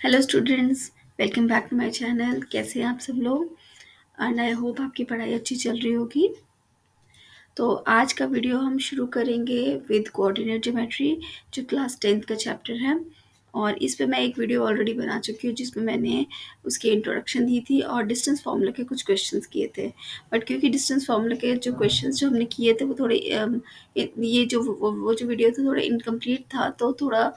Hello students, welcome back to my channel. कैसे हैं आप सब लोग? एंड आई होप आपकी पढ़ाई अच्छी चल रही होगी। तो आज का वीडियो हम शुरू करेंगे विद कोऑर्डिनेट ज्योमेट्री, जो क्लास 10th का चैप्टर है। और इस पे मैं एक वीडियो ऑलरेडी बना चुकी हूँ जिसमें मैंने उसकी इंट्रोडक्शन दी थी और डिस्टेंस फार्मूला के कुछ क्वेश्चंस किए थे। बट क्योंकि डिस्टेंस फार्मूला के जो क्वेश्चंस जो हमने किए थे वो थोड़े ये जो वो जो वीडियो था थोड़ा इनकम्प्लीट था, तो थोड़ा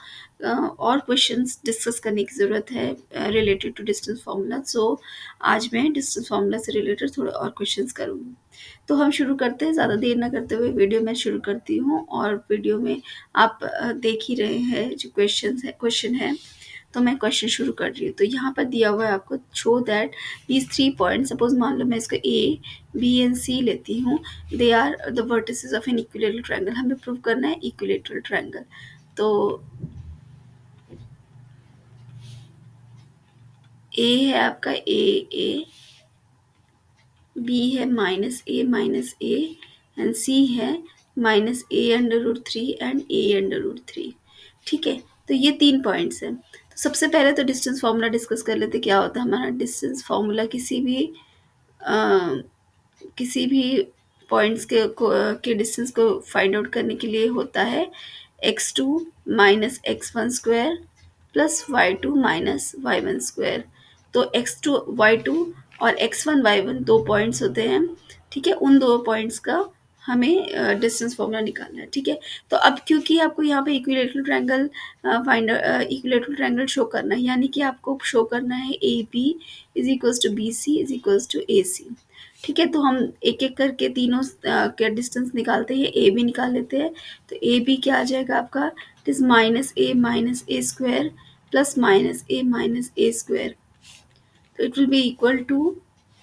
और क्वेश्चंस डिस्कस करने की ज़रूरत है रिलेटेड टू डिस्टेंस फार्मूला। सो आज मैं डिस्टेंस फार्मूला से रिलेटेड थोड़े और क्वेश्चंस करूँगी। तो हम शुरू करते हैं, ज़्यादा देर ना करते हुए वीडियो मैं शुरू करती हूँ। और वीडियो में आप देख ही रहे हैं जो क्वेश्चन है। तो मैं क्वेश्चन शुरू कर रही हूँ। तो यहाँ पर दिया हुआ है आपको, show that these 3 point, suppose मान लो मैं इसको ए बी एंड सी लेती हूँ, they are the vertices of an equilateral triangle. हमें प्रूव करना है इक्विलेटरल ट्रायंगल। तो ए है आपका ए, बी है -a एंड सी है -a√3 एंड a√3। ठीक है, तो ये 3 पॉइंट्स हैं। तो सबसे पहले तो डिस्टेंस फार्मूला डिस्कस कर लेते। क्या होता है हमारा डिस्टेंस फार्मूला? किसी भी पॉइंट्स के डिस्टेंस को फाइंड आउट करने के लिए होता है x2 minus x1 square plus y2 minus y1 square. तो x2 y2 और x1 y1 दो पॉइंट्स होते हैं। ठीक है, उन दो पॉइंट्स का हमें डिस्टेंस फॉर्मूला निकालना है। ठीक है, तो अब क्योंकि आपको यहाँ पे इक्विलेटरल ट्रायंगल शो करना है, यानी कि आपको शो करना है A B is equals to B C is equals to A C. ठीक है, तो हम एक एक करके तीनों के डिस्टेंस निकालते हैं। ए बी निकाल लेते हैं। तो ए बी क्या आ जाएगा आपका? It is -a square plus -a square. तो it will be equal to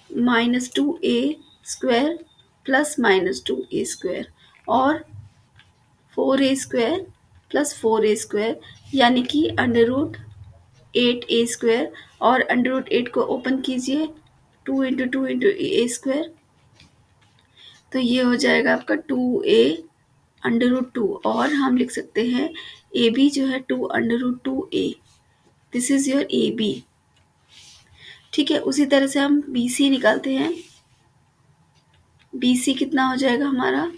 -2a square plus -2a square और 4a square plus 4a square, यानी कि √8a स्क्वायर। और √8 को ओपन कीजिए, 2 × 2 × a स्क्वायर। तो ये हो जाएगा आपका 2a√2। और हम लिख सकते हैं ए बी जो है 2√2a। This is your A B. ठीक है, उसी तरह से हम बी सी निकालते हैं। बी सी कितना हो जाएगा हमारा?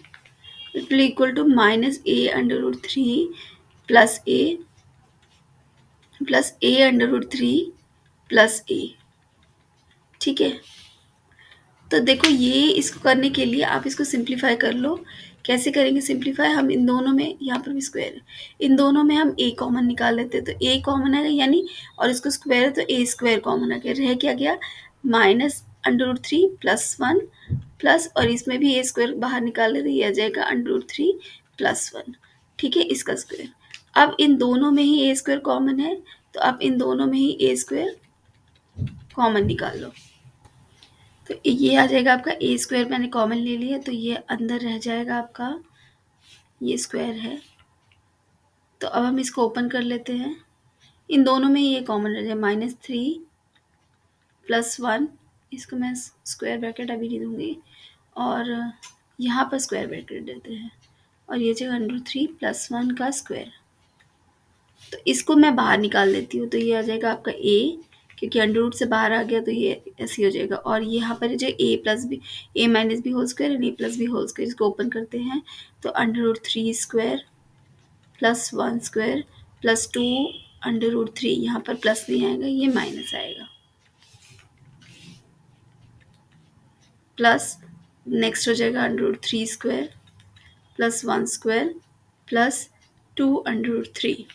It will equal to -a√3 plus a√3 plus a। ठीक है, तो देखो ये इसको करने के लिए आप इसको सिंप्लीफाई कर लो। कैसे करेंगे सिंप्लीफाई? हम इन दोनों में, यहाँ पर भी स्क्वायर है, इन दोनों में हम a कॉमन निकाल लेते हैं। तो a कॉमन है यानी, और इसको स्क्वायर है तो a स्क्वायर कॉमन आ गया। रह क्या गया? -√3 प्लस 1 प्लस, और इसमें भी a स्क्वायर बाहर निकाल लेते, ये आ जाएगा √3 प्लस 1। ठीक है, इसका स्क्वायर। अब इन दोनों में ही a स्क्वायर कॉमन है, तो अब इन दोनों में ही a स्क्वायर कॉमन निकाल लो। तो ये आ जाएगा आपका ए स्क्वायर, मैंने कॉमन ले लिया, तो ये अंदर रह जाएगा आपका, ये स्क्वायर है। तो अब हम इसको ओपन कर लेते हैं। इन दोनों में ये कॉमन रह जाए, -3 प्लस 1, इसको मैं स्क्वायर ब्रैकेट अभी नहीं दूंगी, और यहाँ पर स्क्वायर ब्रैकेट देते हैं, और ये जगह √3 प्लस 1 का स्क्वायर। तो इसको मैं बाहर निकाल लेती हूँ। तो ये आ जाएगा आपका ए, क्योंकि अंडर रूट से बाहर आ गया तो ये ऐसे हो जाएगा। और यहाँ पर जो a minus B whole square and a plus B whole square, इसको ओपन करते हैं। तो √3 स्क्वायर प्लस 1 स्क्वायर प्लस 2 √3, यहाँ पर प्लस नहीं आएगा, ये माइनस आएगा, प्लस नेक्स्ट हो जाएगा √3 स्क्वायर प्लस 1 स्क्वायर प्लस 2 √3।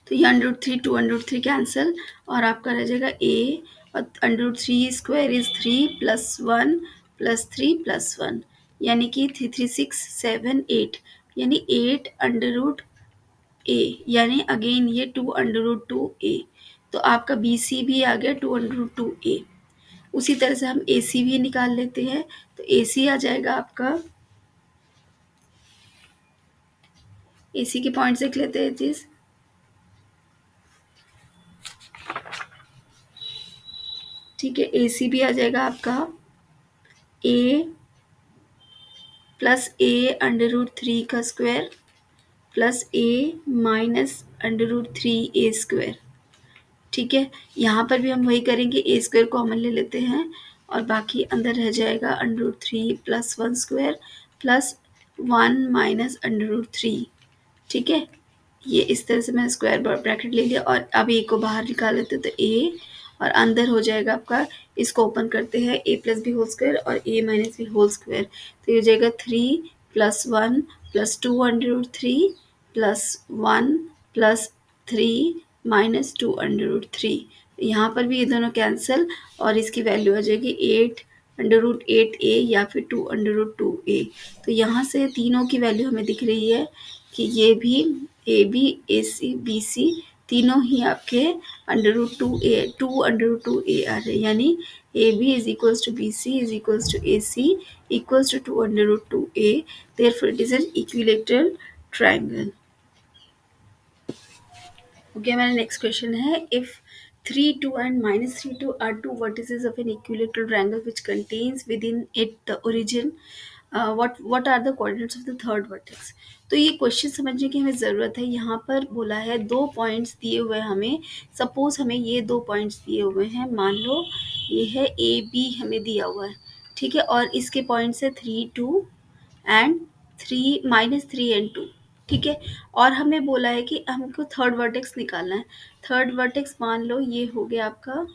तो ये √3 कैंसिल, और आपका रह जाएगा a, और √3 square is 3 plus 1 plus 3 plus 1, यानी कि 3 3 6 7 8, यानी 8 √a, यानी अगेन ये 2 √2a। तो आपका बी सी भी आ गया 2 √2a। उसी तरह से हम ए सी भी निकाल लेते हैं। तो ए सी आ जाएगा आपका, ए सी के पॉइंट्स देख लेते हैं चीज़। ठीक है, ए सी भी आ जाएगा आपका a प्लस a√3 का square plus a minus √3a square. ठीक है, यहाँ पर भी हम वही करेंगे, ए स्क्वायर कॉमन ले लेते हैं और बाकी अंदर रह जाएगा under root three plus one square plus one minus under root three. ठीक है, ये इस तरह से मैंने स्क्वायर ब्रैकेट ले लिया और अब ए को बाहर निकाल लेते हैं, तो ए और अंदर हो जाएगा आपका, इसको ओपन करते हैं, A plus B whole square और A minus B whole square, तो ये हो जाएगा three plus one plus two under root three plus one plus three minus two under root three. यहाँ पर भी ये दोनों कैंसिल और इसकी वैल्यू आ जाएगी एट अंडर रूट एट ए या फिर टू अंडर रूट टू ए। तो यहाँ से तीनों की वैल्यू हमें दिख रही है कि ये भी ए B A C B C तीनों ही आपके under root two under root two A आ रहे हैं, यानी A B is equals to B C is equals to A C equals to two under root two A, therefore it is an equilateral triangle. Okay, हमारा next question है, if 3 2 and minus 3 2 are two vertices of an equilateral triangle which contains within it the origin, what are the coordinates of the third vertex। तो ये question समझने की हमें ज़रूरत है। यहाँ पर बोला है दो पॉइंट्स दिए हुए हैं हमें, सपोज हमें ये दो पॉइंट्स दिए हुए हैं, मान लो ये है ए बी हमें दिया हुआ है, ठीक है, और इसके पॉइंट्स है three two and three minus three and two, ठीक है, और हमें बोला है कि हमको थर्ड वर्टेक्स निकालना है। थर्ड वर्टेक्स मान लो ये हो गया आपका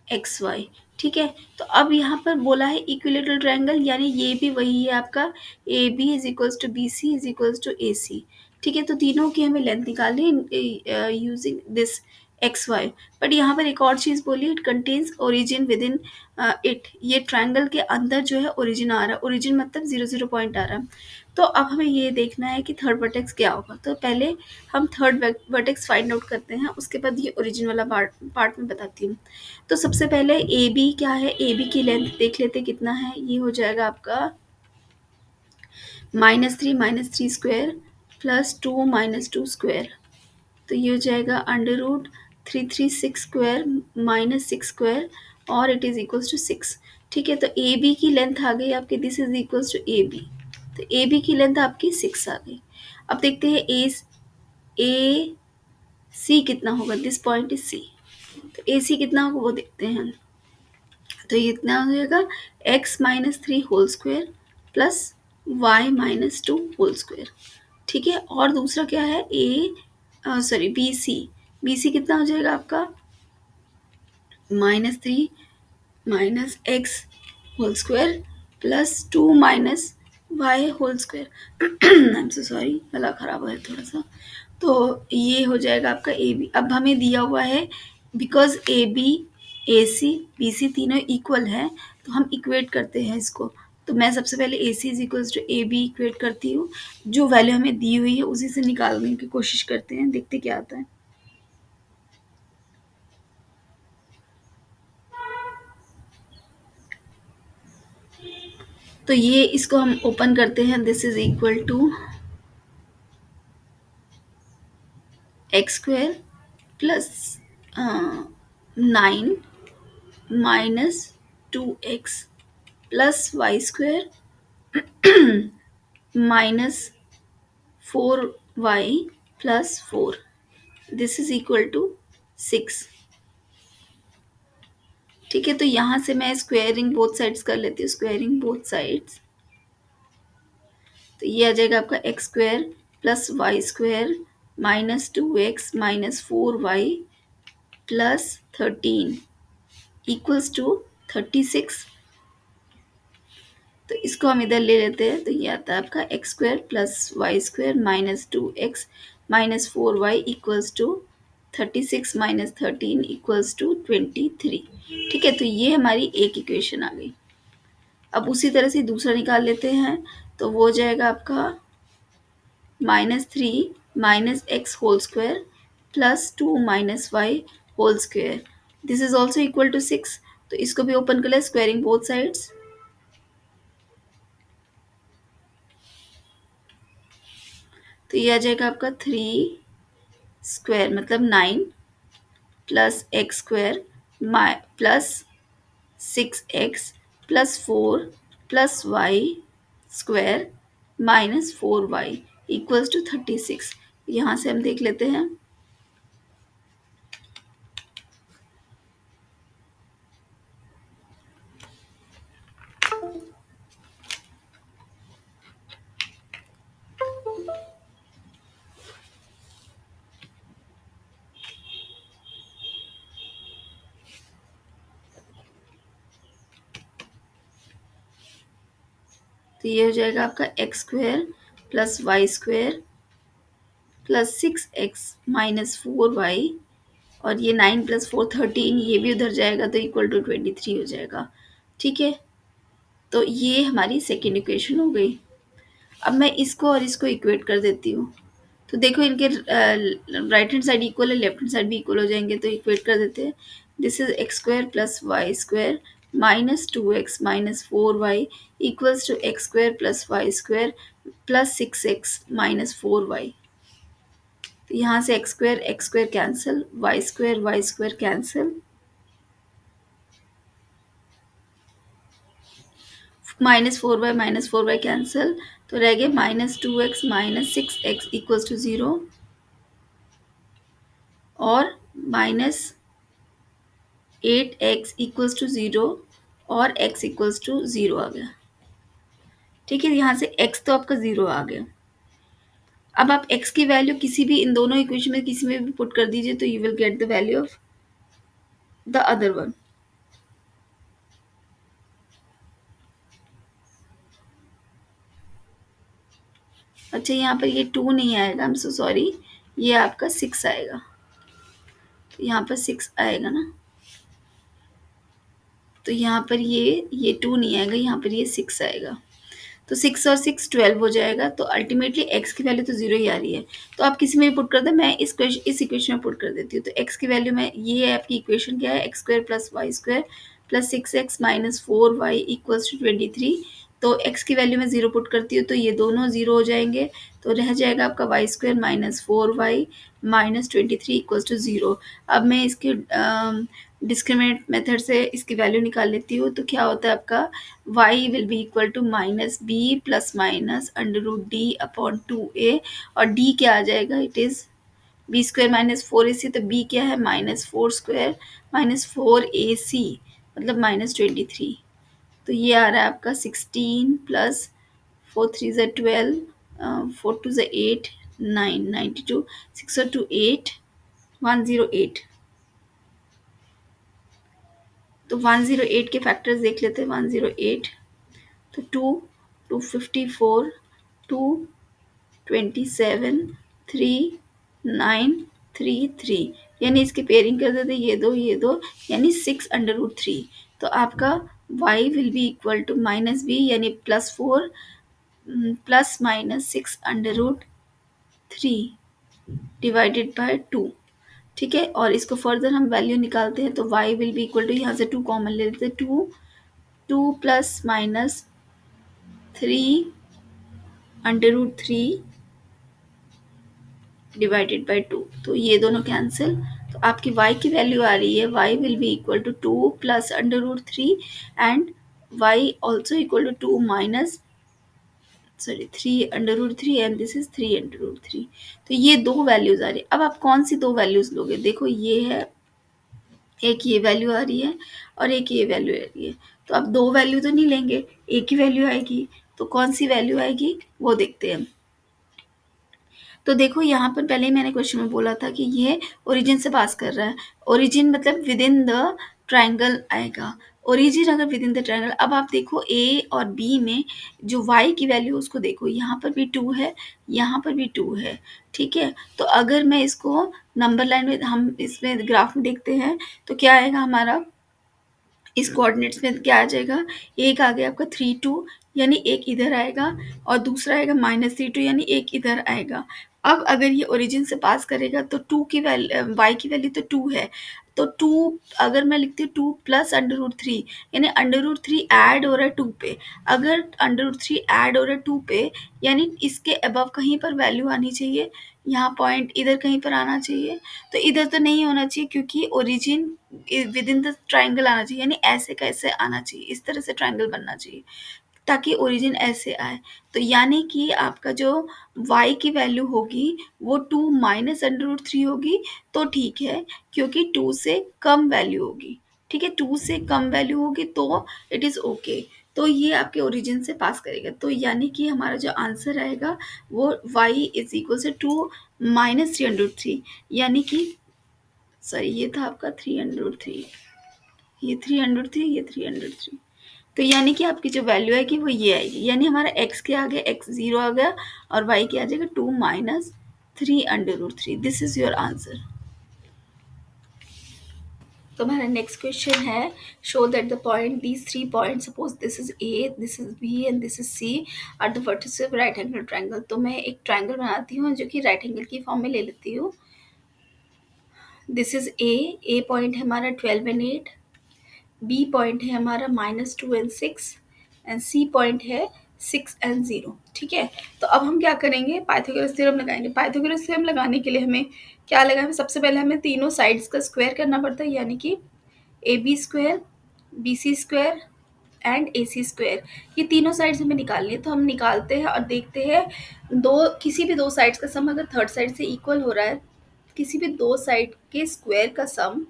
एक्स वाई, ठीक है, तो अब यहाँ पर बोला है इक्विलेटरल ट्रायंगल, यानी ये भी वही है आपका A B is equals to B C is equals to A C, ठीक है, तो तीनों की हमें लेंथ निकालनी है using this X Y. But यहाँ पर एक और चीज़ बोली, it contains origin within it, ये ट्रायंगल के अंदर जो है ओरिजिन आ रहा है, ओरिजिन मतलब जीरो जीरो पॉइंट आ रहा है। तो अब हमें ये देखना है कि थर्ड वर्टेक्स क्या होगा, तो पहले हम थर्ड वर्टेक्स फाइंड आउट करते हैं, उसके बाद ये ओरिजिन वाला पार्ट में बताती हूँ। तो सबसे पहले ए बी क्या है, ए बी की लेंथ देख लेते कितना है, ये हो जाएगा आपका minus three square plus two minus two square, तो ये हो जाएगा under root three three six square minus six square और it is equals to six. ठीक है, तो ए बी की लेंथ आ गई आपकी, this is equals to A B, तो ए बी की लेंथ आपकी सिक्स आ गई। अब देखते हैं ए सी कितना होगा, दिस पॉइंट इज सी, तो ए सी कितना होगा वो देखते हैं। तो ये इतना हो जाएगा x minus three whole square plus y minus two whole square, ठीक है, और दूसरा क्या है बी सी कितना हो जाएगा आपका minus three minus x whole square plus two minus y whole square. I am so sorry, गला खराब है थोड़ा सा। तो ये हो जाएगा आपका ए बी। अब हमें दिया हुआ है because A B A C B C तीनों इक्वल है, तो हम इक्वेट करते हैं इसको। तो मैं सबसे पहले A C is equals to A B equate करती हूँ, जो वैल्यू हमें दी हुई है उसी से निकालने की कोशिश करते हैं, देखते क्या आता है। तो ये इसको हम ओपन करते हैं, this is equal to x square plus nine minus two x plus y square minus four y plus four, this is equal to six. ठीक है, तो यहाँ से मैं स्क्वायरिंग बोथ साइड्स कर लेती हूँ, स्क्वायरिंग बोथ साइड्स, तो ये आ जाएगा आपका x square plus y square minus two x minus four y plus thirteen equals to 36। तो इसको हम इधर ले लेते हैं, तो ये आता है आपका x square plus y square minus two x minus four y equals to 36 minus thirteen equals to 23। ठीक है, तो ये हमारी एक इक्वेशन आ गई। अब उसी तरह से दूसरा निकाल लेते हैं, तो वो हो जाएगा आपका minus three minus x whole square plus two minus y whole square, this is also equal to six. तो इसको भी ओपन कर ले, स्क्वायरिंग बोथ साइड्स, तो ये आ जाएगा आपका थ्री स्क्वायर मतलब nine plus x square plus six x plus four plus y square minus four y equals to 36। यहाँ से हम देख लेते हैं, तो ये हो जाएगा आपका x square plus y square plus 6x-4y, और ये 9 + 4 13, ये भी उधर जाएगा तो इक्वल टू 23 हो जाएगा। ठीक है, तो ये हमारी सेकेंड इक्वेशन हो गई। अब मैं इसको और इसको इक्वेट कर देती हूँ। तो देखो इनके राइट हैंड साइड इक्वल है, लेफ्ट हैंड साइड भी इक्वल हो जाएंगे, तो इक्वेट कर देते हैं। This is x square plus y square -2x-4y equals to x square plus y square plus 6x-4y। तो यहाँ से x square cancel, y square cancel, -4y cancel, तो रह गए -2x-6x इक्वल्स टू 0 और -8x इक्वल्स टू 0 और x equals to 0 आ गया। ठीक है, यहाँ से x तो आपका 0 आ गया। अब आप x की वैल्यू किसी भी इन दोनों इक्वेशन में किसी में भी पुट कर दीजिए तो you will get the value of the other one. अच्छा, यहाँ पर ये 2 नहीं आएगा, आई एम सो सॉरी, ये आपका 6 आएगा। तो यहाँ पर 6 आएगा ना, तो यहाँ पर ये 2 नहीं आएगा, यहाँ पर ये 6 आएगा। तो 6 और 6 12 हो जाएगा। तो अल्टीमेटली x की वैल्यू तो 0 ही आ रही है। तो आप किसी में भी पुट कर दें, मैं इस इक्वेशन में पुट कर देती हूँ। तो x की वैल्यू में, ये है आपकी इक्वेशन क्या है, x square plus y square plus 6x-4y equals to 23। तो x की वैल्यू में 0 पुट करती हूँ तो ये दोनों 0 हो जाएंगे। तो रह जाएगा आपका Y square -4y -23 equals to 0। अब मैं इसके डिस्क्रिमिनेंट मेथड से इसकी वैल्यू निकाल लेती हूँ। तो क्या होता है आपका, y will be equal to -b plus minus √d/2a, और d क्या आ जाएगा, it is b square -4ac। तो b क्या है, -4 स्क्वायर -4ac मतलब -23। तो ये आ रहा है आपका 16 प्लस 4 3 ज़ा 12, 4 2 ज़ा 8, 9 92, 6 और 2 8, 108। तो 108 के फैक्टर्स देख लेते हैं। 108 तो 2 254 227 3 9 3 3, यानी इसके पेयरिंग कर देते ये दो यानी 6√3। तो आपका y will be equal to -b यानी +4 प्लस माइनस 6√3 डिवाइडेड बाय 2। ठीक है, और इसको फर्दर हम वैल्यू निकालते हैं। तो y will be equal to, यहाँ से 2 कॉमन ले लेते हैं, 2 प्लस माइनस 3√3 डिवाइडेड बाय 2। तो ये दोनों कैंसिल, तो आपकी y की वैल्यू आ रही है, y will be equal to 2 plus √3 and y also equal to 2 minus 3√3 and this is 3√3। तो ये दो वैल्यूज आ रही है। अब आप कौन सी दो वैल्यूज लोगे, देखो ये है, एक ये वैल्यू आ रही है और एक ये वैल्यू आ रही है। तो आप दो वैल्यू तो नहीं लेंगे, एक ही वैल्यू आएगी। तो कौन सी वैल्यू आएगी वो देखते हैं। तो देखो यहाँ पर पहले ही मैंने क्वेश्चन में बोला था कि ये ओरिजिन से पास कर रहा है। ओरिजिन मतलब विद इन द ट्राइंगल आएगा। ओरिजिन अगर विद इन द ट्राइंगल, अब आप देखो ए और बी में जो वाई की वैल्यू उसको देखो, यहाँ पर भी 2 है, यहाँ पर भी 2 है। ठीक है, तो अगर मैं इसको नंबर लाइन में, हम इसमें ग्राफ में देखते हैं तो क्या आएगा हमारा, इस कोऑर्डिनेट्स में क्या आ जाएगा, एक आ गया आपका 3 2 यानी एक इधर आएगा, और दूसरा आएगा -3 2 यानी एक इधर आएगा। अब अगर ये ओरिजिन से पास करेगा तो 2 की वैल्यू, वाई की वैल्यू तो 2 है, तो 2 अगर मैं लिखती हूँ 2 प्लस √3 यानी √3 ऐड हो रहा है 2 पे। अगर √3 ऐड हो रहा है 2 पे यानी इसके अबव कहीं पर वैल्यू आनी चाहिए, यहाँ पॉइंट इधर कहीं पर आना चाहिए। तो इधर तो नहीं होना चाहिए क्योंकि origin with in the triangle आना चाहिए, यानी ऐसे कैसे आना चाहिए, इस तरह से ट्राइंगल बनना चाहिए ताकि ओरिजिन ऐसे आए। तो यानी कि आपका जो y की वैल्यू होगी वो 2 माइनस √3 होगी, तो ठीक है, क्योंकि 2 से कम वैल्यू होगी। ठीक है, 2 से कम वैल्यू होगी तो इट इज़ ओके। तो ये आपके ओरिजिन से पास करेगा। तो यानी कि हमारा जो आंसर आएगा वो y इज इक्वल से 2 माइनस 3√3, यानी कि सॉरी ये था आपका 303, ये 303, ये 303। तो यानी कि आपकी जो वैल्यू है कि वो ये आएगी, यानी हमारा x के आगे x ज़ीरो आ गया और y के आ जाएगा 2 minus 3 √3। This is your answer. तो हमारा नेक्स्ट क्वेश्चन है, show that the point these three point, suppose this is A, this is B and this is C, are the vertices of right angle triangle. तो मैं एक triangle बनाती हूँ जो कि राइट एंगल की फॉर्म में ले लेती हूँ। दिस इज ए पॉइंट है हमारा 12 एंड 8, बी पॉइंट है हमारा -2 एंड 6 एंड सी पॉइंट है 6 एंड 0। ठीक है, तो अब हम क्या करेंगे, पाइथागोरस थ्योरम लगाएंगे। पाइथागोरस थ्योरम लगाने के लिए हमें क्या लगा, सबसे पहले हमें तीनों साइड्स का स्क्वायर करना पड़ता है, यानी कि A B square, B C square and A C square. ये तीनों साइड्स हमें निकालनी है, तो हम निकालते हैं और देखते हैं किसी भी दो साइड्स का सम अगर थर्ड साइड से इक्वल हो रहा है, किसी भी दो साइड के स्क्वायर का सम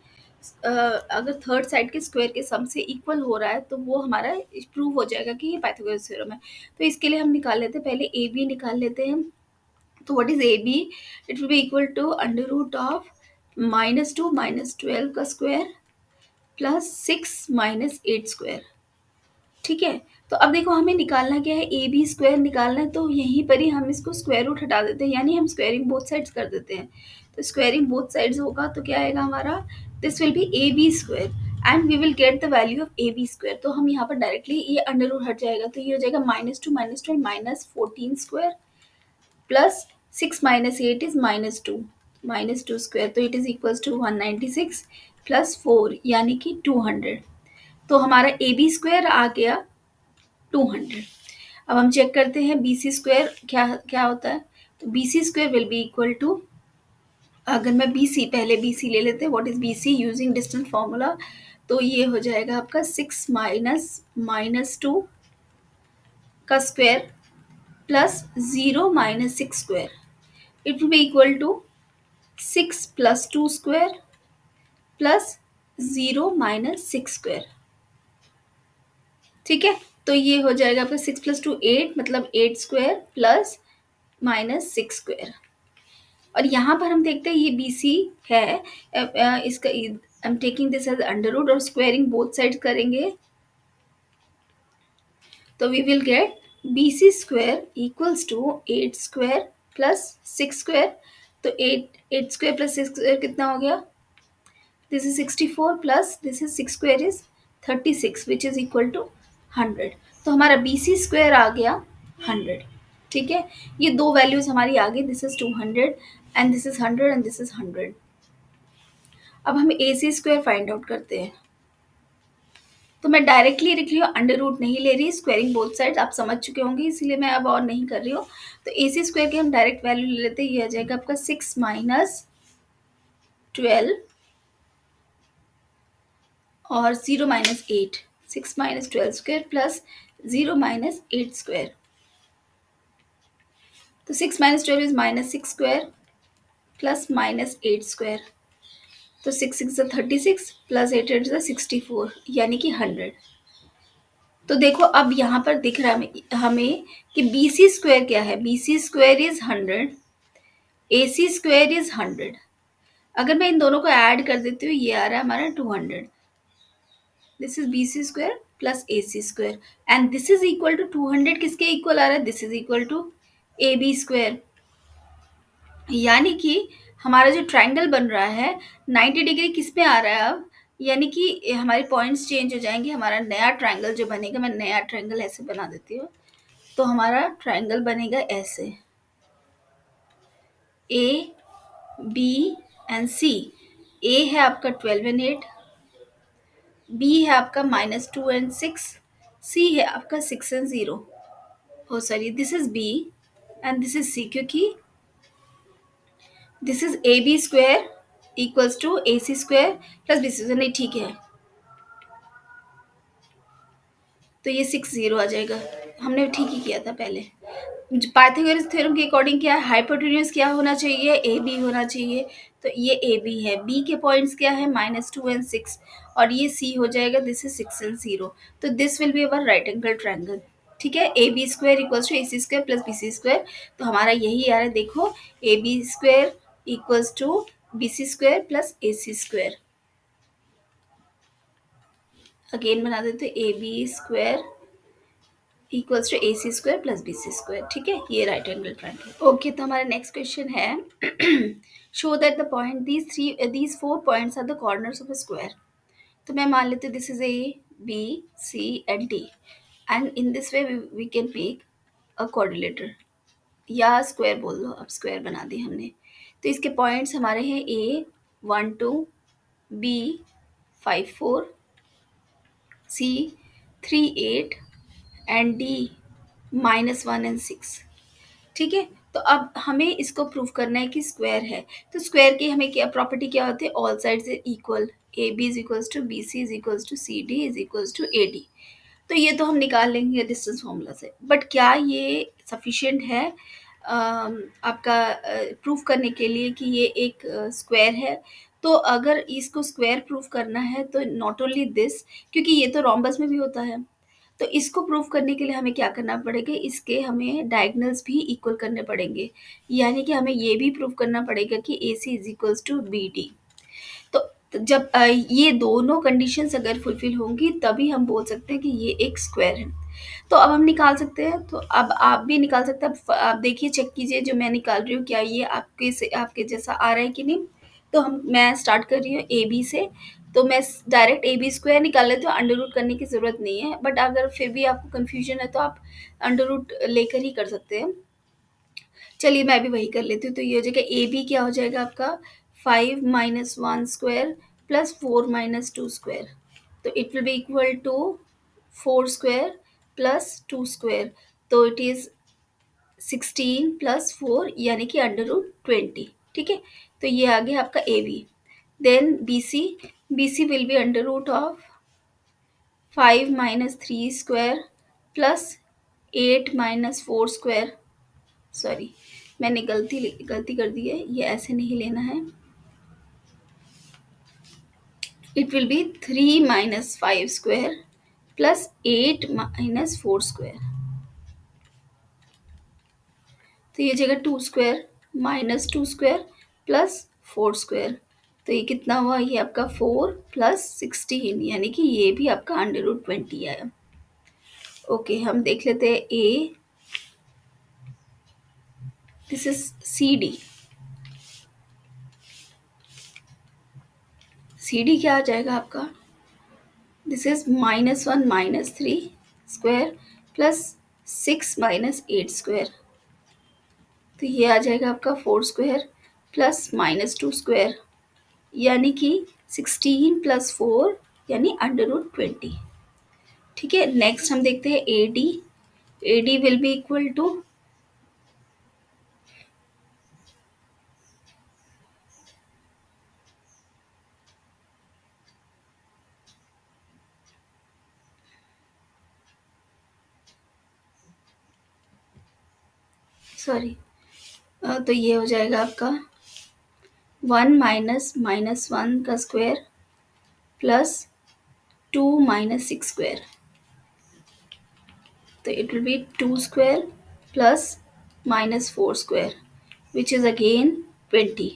अगर थर्ड साइड के स्क्वायर के सम से इक्वल हो रहा है तो वो हमारा प्रूव हो जाएगा कि ये पाइथागोरस थ्योरम है। तो इसके लिए हम निकाल लेते हैं, पहले ए बी निकाल लेते हैं। तो what is A B, it will be equal to under root of -2 -12 का स्क्वायर प्लस 6 -8 स्क्वायर। ठीक है, तो अब देखो हमें निकालना क्या है, ए बी स्क्वायर निकालना है, तो यहीं पर ही हम इसको स्क्वायर रूट हटा देते हैं, यानी हम स्क्वायरिंग बोथ साइड्स कर देते हैं। तो स्क्वायरिंग बोथ साइड्स होगा तो क्या आएगा हमारा, this will be A B square and we will get the value of A B square. तो हम यहाँ पर डायरेक्टली ये अंडर रूट हट जाएगा, तो ये हो जाएगा -2 -12 -14 स्क्वायर प्लस 6 -8 इज -2 स्क्वायर, तो it is equals to 196 plus 4 यानी कि 200। तो हमारा ए बी स्क्वायर आ गया 200। अब हम चेक करते हैं बी सी स्क्वायर क्या क्या होता है। तो B C square will be equal to, अगर मैं बी सी, पहले बी सी ले लेते हैं, what is B C using distance formula. तो ये हो जाएगा आपका 6 -2 का square plus 0 -6 square, it will be equal to 6 + 2 square plus 0 -6 square. ठीक है, तो ये हो जाएगा आपका 6 + 2 8, मतलब 8 स्क्वायर प्लस -6 स्क्वायर। और यहाँ पर हम देखते हैं ये बी सी है, इसका I am taking this as under root और स्क्वायरिंग बोथ साइड करेंगे, तो we will get B C square equals to 8 square plus 6 square. तो 8 स्क्वायर प्लस 6 स्क्वायर कितना हो गया, this is 64 plus this is 6 square is 36 which is equal to 100। तो हमारा B C square आ गया 100। ठीक है, ये दो वैल्यूज हमारी आ गई, this is 200 and this is 100 and this is 100। अब हम ए सी स्क्वायर फाइंड आउट करते हैं, तो मैं डायरेक्टली लिख रही हूँ, अंडर रूट नहीं ले रही, स्क्वायरिंग बोथ साइड आप समझ चुके होंगे, इसीलिए मैं अब और नहीं कर रही हूँ। तो ए सी स्क्वायर की हम डायरेक्ट वैल्यू ले लेते हैं, ये आ जाएगा आपका 6 -12 और 0 -8, 6 -12 स्क्वायर प्लस 0 -8 स्क्वायर। तो 6 -12 इज -6 स्क्वायर प्लस -8 स्क्वायर, तो 6 6 36 प्लस 8 8 64 यानी कि 100। तो देखो अब यहाँ पर दिख रहा है हमें कि बी सी स्क्वायर क्या है, B C square is 100, A C square is 100। अगर मैं इन दोनों को ऐड कर देती हूँ, ये आ रहा है हमारा 200। This is B C square plus A C square and this is equal to 200 किसके इक्वल आ रहा है, this is equal to A B square. यानी कि हमारा जो ट्रायंगल बन रहा है 90 डिग्री किस में आ रहा है अब, यानी कि हमारे पॉइंट्स चेंज हो जाएंगे। हमारा नया ट्रायंगल जो बनेगा, मैं नया ट्रायंगल ऐसे बना देती हूँ, तो हमारा ट्रायंगल बनेगा ऐसे, ए बी एंड सी। ए है आपका 12 एंड 8, बी है आपका -2 एंड 6, सी है आपका 6 एंड 0। हो sorry, this is B and this is C, क्योंकि this is A B square equals to A C square plus B C, नहीं ठीक है, तो ये 6 0 आ जाएगा। हमने ठीक ही किया था पहले। पाइथागोरस थ्योरम के अकॉर्डिंग क्या है, हाइपोटेन्यूज क्या होना चाहिए, ए बी होना चाहिए। तो ये ए बी है, बी के पॉइंट्स क्या है -2 एंड 6 और ये सी हो जाएगा, दिस इज 6 एंड 0। तो this will be our right angle triangle. ठीक है, A B square equals to A C square plus B C square. तो हमारा यही आ रहा है, देखो A B square equals to B C square plus A C square. Again बना देते A B square equals to A C square plus B C square. ठीक है, ये राइट एंगल ट्रायंगल। ओके, तो हमारा नेक्स्ट क्वेश्चन है show that the point these four points are the corners of a square. तो मैं मान लेती हूँ this is A B C and D, and in this way we can make a quadrilateral, या square बोल दो, अब स्क्वायर बना दी हमने। तो इसके पॉइंट्स हमारे हैं A 1 2, B 5 4, C 3 8 and D -1 and 6। ठीक है, तो अब हमें इसको प्रूव करना है कि स्क्वायर है। तो स्क्वायर की हमें क्या प्रॉपर्टी क्या होती है, all sides equal, A B is equals to B C is equals to C D is equals to A D. तो ये तो हम निकाल लेंगे डिस्टेंस फॉर्मूला से, बट क्या ये सफिशिएंट है आपका प्रूफ करने के लिए कि ये एक स्क्वायर है? तो अगर इसको स्क्वायर प्रूफ करना है तो नॉट ओनली दिस, क्योंकि ये तो रोम्बस में भी होता है, तो इसको प्रूफ करने के लिए हमें क्या करना पड़ेगा, इसके हमें डायगोनल्स भी इक्वल करने पड़ेंगे। यानी कि हमें ये भी प्रूफ करना पड़ेगा कि A C is equals to B D. तो जब ये दोनों कंडीशंस अगर फुलफिल होंगी तभी हम बोल सकते हैं कि ये एक स्क्वायर है। तो अब हम निकाल सकते हैं, तो अब आप भी निकाल सकते हैं। अब आप देखिए, चेक कीजिए जो मैं निकाल रही हूँ क्या ये आपके जैसा आ रहा है कि नहीं। तो मैं स्टार्ट कर रही हूँ ए बी से। तो मैं डायरेक्ट ए बी स्क्वायर निकाल लेती हूँ, अंडर रूट करने की ज़रूरत नहीं है, बट अगर फिर भी आपको कन्फ्यूजन है तो आप अंडर रूट लेकर ही कर सकते हैं। चलिए मैं भी वही कर लेती हूँ। तो ये हो जाएगा ए बी क्या हो जाएगा आपका 5 - 1 स्क्वायर प्लस 4 - 2 स्क्वायर। तो it will be equal to 4 square plus 2 square. तो इट इज़ 16 प्लस 4 यानी कि √20। ठीक है, तो ये आ गया आपका A B. Then B C will be under root of 5 - 3 square plus 8 - 4 square. Sorry, मैंने गलती कर दी है, ये ऐसे नहीं लेना है। It will B 3 - 5 square plus 8 - 4 square. तो ये जगह 2 स्क्वायर -2 स्क्वायर प्लस 4 स्क्वायर। तो ये कितना हुआ, ये आपका 4 प्लस 16 यानी कि ये भी आपका √20 आया। ओके, हम देख लेते हैं A, this is C D. C D क्या आ जाएगा आपका, this is -1 - 3 square plus 6 - 8 square. तो ये आ जाएगा आपका 4 स्क्वायर प्लस -2 स्क्वायर यानी कि 16 प्लस 4 यानी √20। ठीक है, नेक्स्ट हम देखते हैं A D. A D will be equal to, sorry, तो ये हो जाएगा आपका 1 - -1 का स्क्वायर प्लस 2 - 6 स्क्वायर। तो it will be 2 square plus -4 square which is again 20।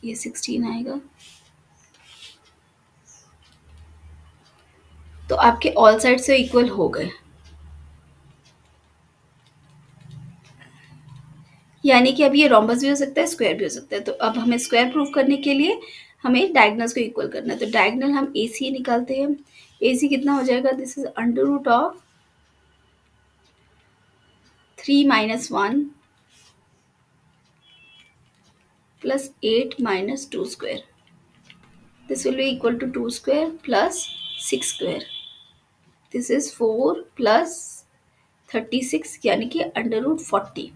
ये 16 आएगा। तो आपके ऑल साइड से इक्वल हो गए, यानी कि अब ये रोम्बस भी हो सकता है, स्क्वायर भी हो सकता है। तो अब हमें स्क्वायर प्रूफ करने के लिए हमें डायगोनल्स को इक्वल करना है। तो डायगोनल हम ए सी निकालते हैं। ए सी कितना हो जाएगा, this is under root of 3 - 1 plus 8 - 2 square. This will be equal to 2 square plus 6 square. This is 4 plus 36 यानी कि √40।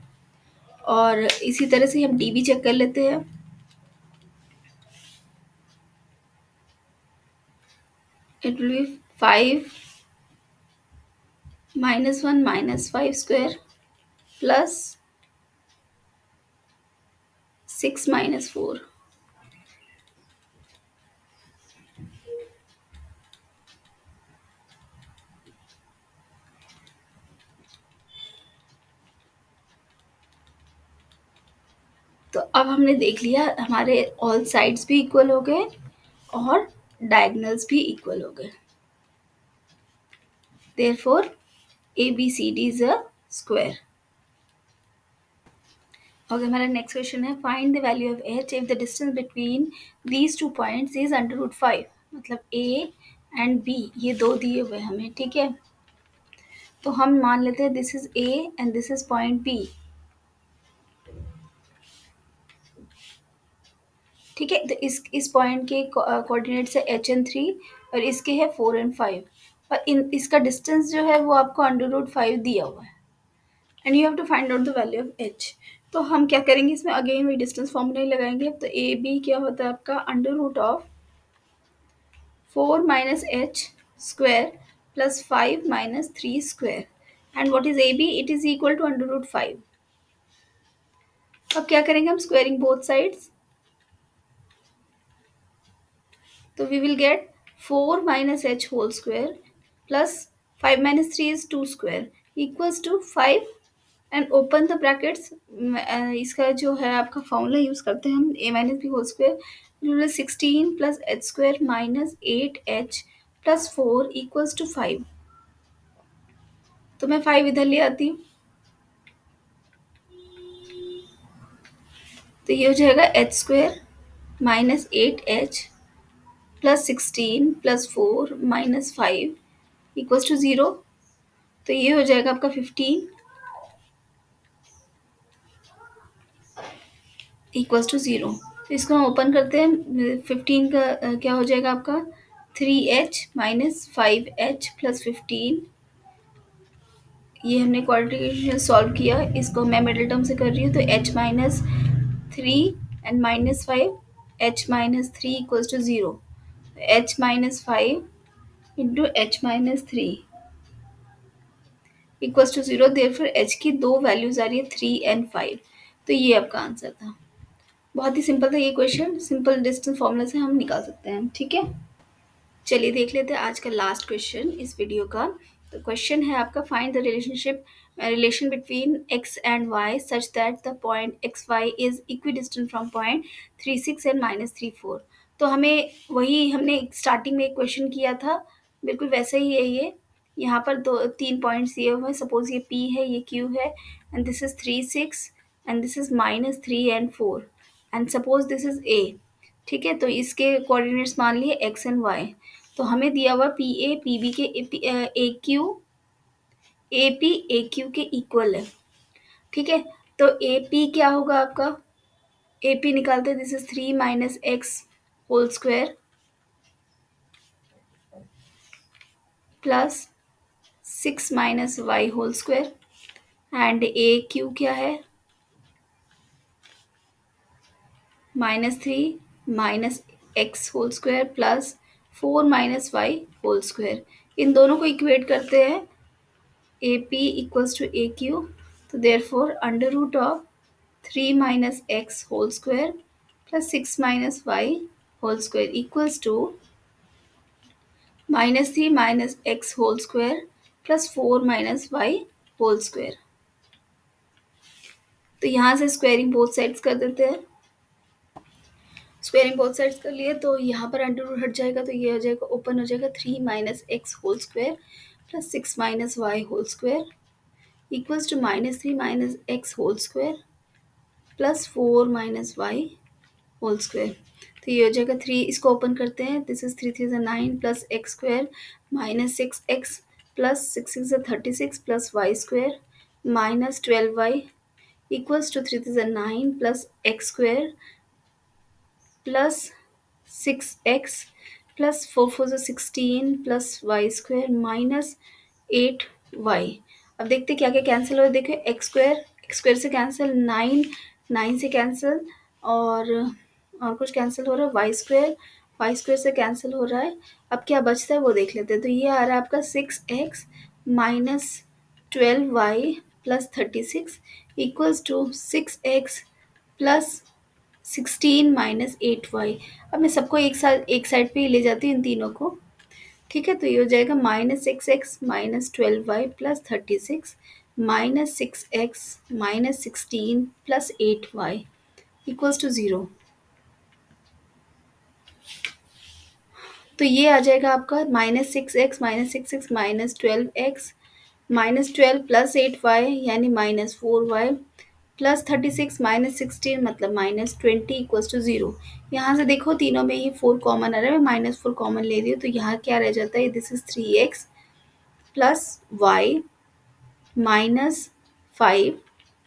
और इसी तरह से हम डी भी चेक कर लेते हैं। It will B 5 - 1 - 5 square plus 6 - 4। तो अब हमने देख लिया हमारे ऑल साइड्स भी इक्वल हो गए और डायगनल्स भी इक्वल हो गए। Therefore ABCD is a square. Okay, हमारा नेक्स्ट क्वेश्चन है find the value of h if the distance between these two points is √5। मतलब A एंड B ये दो दिए हुए हैं हमें, ठीक है। तो हम मान लेते हैं this is A and this is point B, ठीक है। तो इस पॉइंट के कोऑर्डिनेट्स है h and 3 और इसके है 4 and 5, और इन इसका डिस्टेंस जो है वो आपको √5 दिया हुआ है and you have to find out the value of h। तो हम क्या करेंगे, इसमें अगेन वही डिस्टेंस फॉर्मूला ही लगाएंगे। तो AB क्या होता है आपका √4 - h² + 5 - 3²। And what is AB? It is equal to √5। अब क्या करेंगे हम, स्क्वेयरिंग बोथ साइड्स। तो we will get 4 - h whole square plus 5 - 3 is 2 square equals to 5 and open the brackets। इसका जो है आपका फॉर्मूला यूज करते हैं हम, a - b whole square 16 + h² - 8h + 4 equals to 5। तो मैं 5 इधर ले आती हूँ, तो ये हो जाएगा h² - 8h + 16 + 4 - 5 equals to 0। तो ये हो जाएगा आपका 15 इक्वल्स टू 0। तो इसको हम ओपन करते हैं। 15 का क्या हो जाएगा आपका 3h - 5h + 15। ये हमने क्वाड्रेटिक सॉल्व किया, इसको मैं मिडिल टर्म से कर रही हूँ। तो h-3 and -5, h-3 equals to 0। h-5 into h-3 equals to 0। Therefore h की दो वैल्यूज आ रही है 3 एंड 5। तो ये आपका आंसर था। बहुत ही सिंपल था ये क्वेश्चन, सिंपल डिस्टेंस फॉर्मूला से हम निकाल सकते हैं, ठीक है। चलिए देख लेते हैं आज का लास्ट क्वेश्चन इस वीडियो का। तो क्वेश्चन है आपका find the relation between x and y such that the point x y is equidistant from point 36 and -34। तो हमें वही हमने स्टार्टिंग में एक क्वेश्चन किया था, बिल्कुल वैसे ही है ये। यहाँ पर दो तीन पॉइंट्स दिए हुए हैं, सपोज ये P है, ये Q है, and this is 36 and this is -3 and 4, and suppose this is A, ठीक है। तो इसके कोऑर्डिनेट्स मान लिए एक्स एंड वाई। तो हमें दिया हुआ पी ए पी बी के A Q A P A Q के इक्वल है, ठीक है। तो ए पी क्या होगा आपका, ए पी निकालते हैं, this is 3 - x whole square plus 6 - y whole square. And A Q क्या है, -3 - x whole square plus 4 - y whole square. इन दोनों को इक्वेट करते हैं, A P equals to A Q. तो therefore √3 - x whole square plus 6 - y whole square equals to -3 - x whole square plus 4 - y whole square. तो यहाँ से squaring both sides कर देते हैं। स्क्वायरिंग बोथ साइड्स कर लिए तो यहाँ पर अंडर रूट हट जाएगा, तो ये हो जाएगा, ओपन हो जाएगा 3 - x whole square plus 6 - y whole square equals to -3 - x whole square plus 4 - y whole square. तो ये हो जाएगा 3, इसको ओपन करते हैं, this is 3 3 9 plus x square -6x plus 6 6 36 plus y square -12y equals to 3 3 9 plus x square plus 6x plus 4 4 16 plus y square -8y। अब देखते हैं क्या क्या कैंसिल हो रहा है। देखिए एक्स स्क्वायर से कैंसिल, 9 से कैंसिल, और कुछ कैंसिल हो रहा है, वाई स्क्वायर से कैंसिल हो रहा है। अब क्या बचता है वो देख लेते हैं। तो ये आ रहा है आपका 6x -12y plus 36 equals to 6x plus 16 - 8y। अब मैं सबको एक साइड पे ही ले जाती हूँ इन तीनों को, ठीक है। तो ये हो जाएगा -6x -12y plus 36 -6x -16 plus 8y equals to 0। तो ये आ जाएगा आपका -6x -12x -12 प्लस 8y यानी -4y प्लस 36 -16 मतलब -20 इक्वल्स टू 0। यहाँ से देखो तीनों में ही 4 कॉमन आ रहा है, मैं -4 कॉमन ले रही हूँ, तो यहाँ क्या रह जाता है, this is 3x plus y -5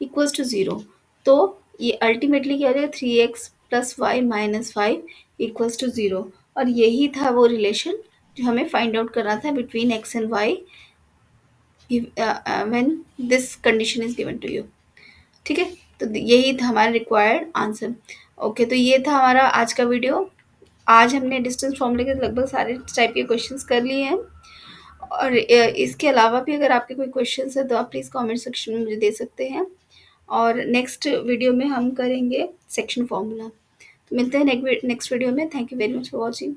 equals to 0। तो ये अल्टीमेटली क्या हो जाएगा, 3x plus y -5 equals to 0। और यही था वो रिलेशन जो हमें फाइंड आउट करना था between x and y when this condition is given to you. ठीक है, तो यही था हमारा रिक्वायर्ड आंसर। ओके, तो ये था हमारा आज का वीडियो। आज हमने डिस्टेंस फॉर्मूले के लगभग सारे टाइप के क्वेश्चंस कर लिए हैं, और इसके अलावा भी अगर आपके कोई क्वेश्चंस है तो आप प्लीज़ कमेंट सेक्शन में मुझे दे सकते हैं, और नेक्स्ट वीडियो में हम करेंगे सेक्शन फॉर्मूला। तो मिलते हैं नेक्स्ट वीडियो में। Thank you very much for watching.